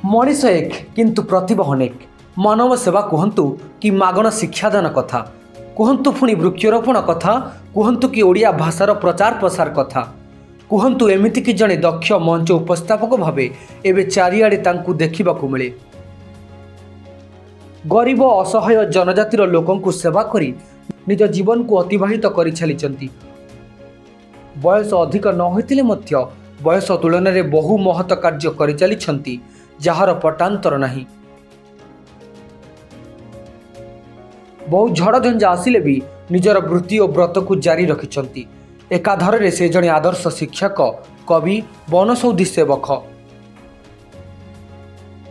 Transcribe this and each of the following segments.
मनीष एक किंतु प्रतिभा अनेक। मानव सेवा कहतु कि मागण शिक्षादान कथा कहतु, पुणी वृक्षरोपण कथा कहतु कि ओडिया भाषार प्रचार प्रसार कथा कहतु, एमिति कि जड़े दक्ष मंच उपस्थापक भावे एवं चारिआडे तांकु देखिबाकु मिले। गरीब असहाय जनजातिर लोकंकु सेवा करी निज जीवन को अतिबाहित करि चलिचंती। बयस अधिक न होइतिले मध्य बयस तुलन में बहु महत कार्य करि चलिचंती, जार पटांतर नहीं। बहु झड़झंझा आसिले भी निजर वृत्ति और व्रत को जारी रखिछंती। एकाधर से जड़े आदर्श शिक्षक, कवि, बनसौधी सेवक,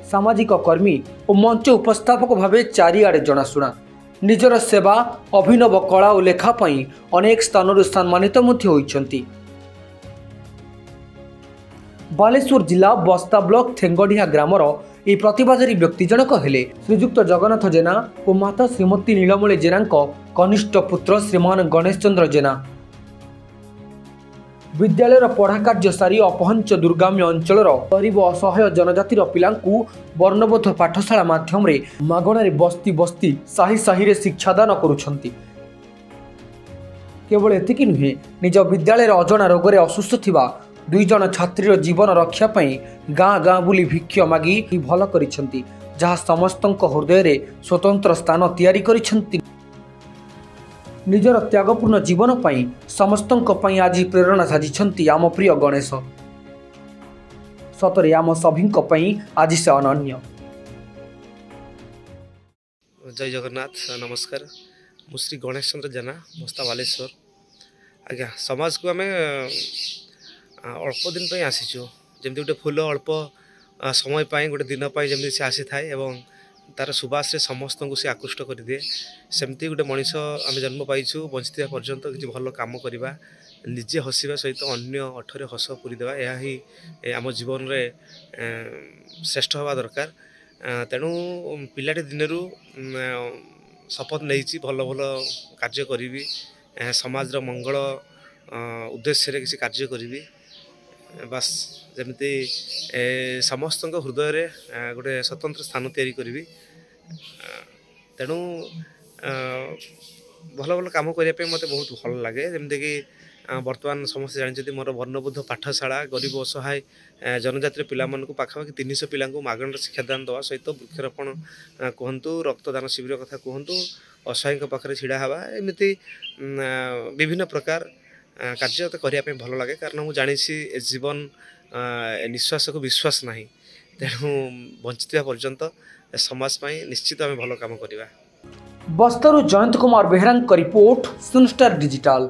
सामाजिक कर्मी और मंच उपस्थापक भावे चारिआडे जनाशुना। निजर सेवा, अभिनव कला और लेखा पई अनेक स्थान सम्मानित होइछंती। बालेश्वर जिला बस्ता ब्लॉक थेंगडिया ग्रामर ए प्रतिभाधारी व्यक्ति जनक हेले श्रीजुक्त जगन्नाथ जेना और माता श्रीमती नीलमणि जेना कनिष्ठ पुत्र श्रीमान गणेश चंद्र जेना। विद्यालय पढ़ा कार्य सारी अपहंच दुर्गामी अंचल गरीब असहाय जनजातिर पिलांकु वर्णबोध पाठशाला माध्यम मागणारे बस्ती बस्ती साही साही शिक्षादान करुछंती। केवल एतिकी नुहे, निज विद्यालय अजणा रोगरे असुस्थ थिबा 2 जन छात्रीर जीवन रक्षा पाई गाँ गाँ बुली भिक्ष मागी भल करिछंती, जहाँ समस्तक हृदय रे स्वतंत्र स्थान तैयारी करिछंती। निजर त्यागपूर्ण जीवन पाई समस्तक पाई आज प्रेरणा साजिछंती आम प्रिय गणेश। सतरे आम सभिंक पाई आज से अनन्य। जय जगन्नाथ, नमस्कार। मु श्री गणेश चंद्र जेना, बस्ता बालेश्वर। आज्ञा समाज को आम अल्प दिन पर आसीचु, जमी गोटे फूल अल्प समय पाई गोटे दिन पाई जमी से आसी थाए एवं तार सुबास रे समस्त को से आकृष्ट कर दिए। सेमती गोटे मनीष आम जन्म पाइछु, बंचिता पर्यंत किसी भल काम करवा, निजे हसवा सहित अन्य अठरे हस पूरीदेवा, यह ही आम जीवन में श्रेष्ठ हवा दरकार। तेणु पिलाटे दिनरू शपथ नहीं भल भल कार्य करी, समाज मंगल उद्देश्य किसी कार्य करी, बास जमती समस्त हृदय रे गोटे स्वतंत्र स्थान तैयारी करी। तेणु भल भल कम करने मत बहुत भल लगे। जमती कि बर्तमान समस्त जानते मोर वर्णबोध पाठशाला गरीब असहाय जनजातिर पिला पाखापाखि 300 पिला मागण शिक्षादान दवा सहित वृक्षरोपण कहतु, रक्तदान शिविर कथा कहतु, असहाय पाखे ढड़ा हवा, एमती विभिन्न प्रकार कार्य करने भल लगे। कारण मुझे जानी जीवन निश्वास को विश्वास ना, तेणु बंचिता पर्यंत समाज निश्चित आम भल काम करवा। बस्तारू जयंत कुमार बेहरा रिपोर्ट, सुनस्टार डिजिटल।